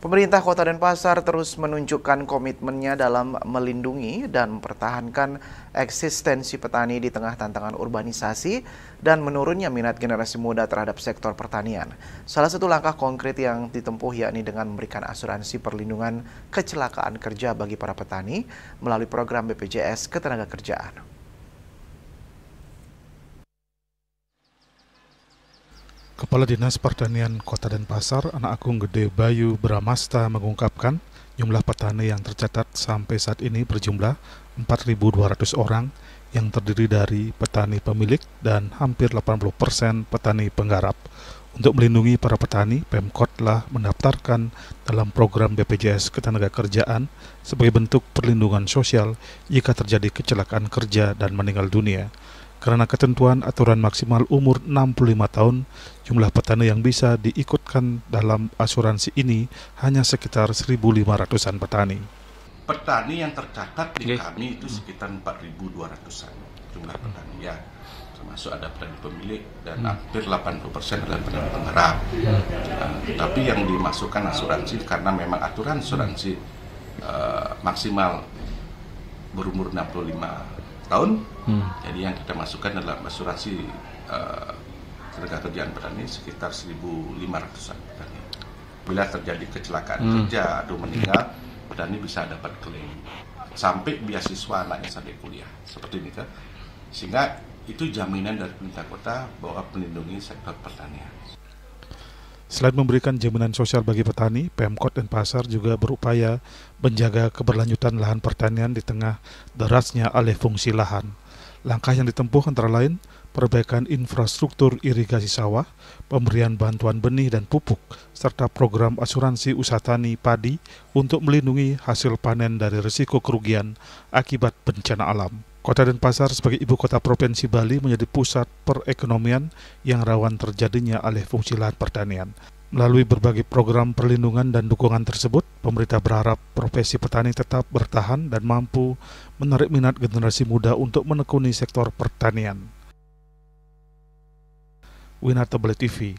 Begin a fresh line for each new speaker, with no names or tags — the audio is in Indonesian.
Pemerintah Kota Denpasar terus menunjukkan komitmennya dalam melindungi dan mempertahankan eksistensi petani di tengah tantangan urbanisasi dan menurunnya minat generasi muda terhadap sektor pertanian. Salah satu langkah konkret yang ditempuh yakni dengan memberikan asuransi perlindungan kecelakaan kerja bagi para petani melalui program BPJS Ketenagakerjaan.
Kepala Dinas Pertanian Kota Denpasar, Anak Agung Gede Bayu Bramasta mengungkapkan jumlah petani yang tercatat sampai saat ini berjumlah 4.200 orang yang terdiri dari petani pemilik dan hampir 80% petani penggarap. Untuk melindungi para petani, Pemkot telah mendaftarkan dalam program BPJS Ketenagakerjaan sebagai bentuk perlindungan sosial jika terjadi kecelakaan kerja dan meninggal dunia. Karena ketentuan aturan maksimal umur 65 tahun, jumlah petani yang bisa diikutkan dalam asuransi ini hanya sekitar 1.500-an petani.
Petani yang tercatat di kami itu sekitar 4.200-an jumlah petani ya, termasuk ada petani pemilik dan hampir 80% adalah petani penggarap. Tapi yang dimasukkan asuransi karena memang aturan asuransi maksimal berumur 65 tahun, jadi yang kita masukkan adalah asuransi ketenagakerjaan petani sekitar 1.500-an petani. Bila terjadi kecelakaan kerja atau meninggal, petani bisa dapat klaim sampai beasiswa anaknya sampai kuliah, seperti ini kan. Sehingga itu jaminan dari pemerintah kota bahwa melindungi sektor pertanian.
Selain memberikan jaminan sosial bagi petani, Pemkot Denpasar juga berupaya menjaga keberlanjutan lahan pertanian di tengah derasnya alih fungsi lahan. Langkah yang ditempuh antara lain perbaikan infrastruktur irigasi sawah, pemberian bantuan benih dan pupuk, serta program asuransi usaha tani padi untuk melindungi hasil panen dari risiko kerugian akibat bencana alam. Kota Denpasar sebagai ibu kota Provinsi Bali menjadi pusat perekonomian yang rawan terjadinya alih fungsi lahan pertanian. Melalui berbagai program perlindungan dan dukungan tersebut, pemerintah berharap profesi petani tetap bertahan dan mampu menarik minat generasi muda untuk menekuni sektor pertanian. Winarto Bali TV.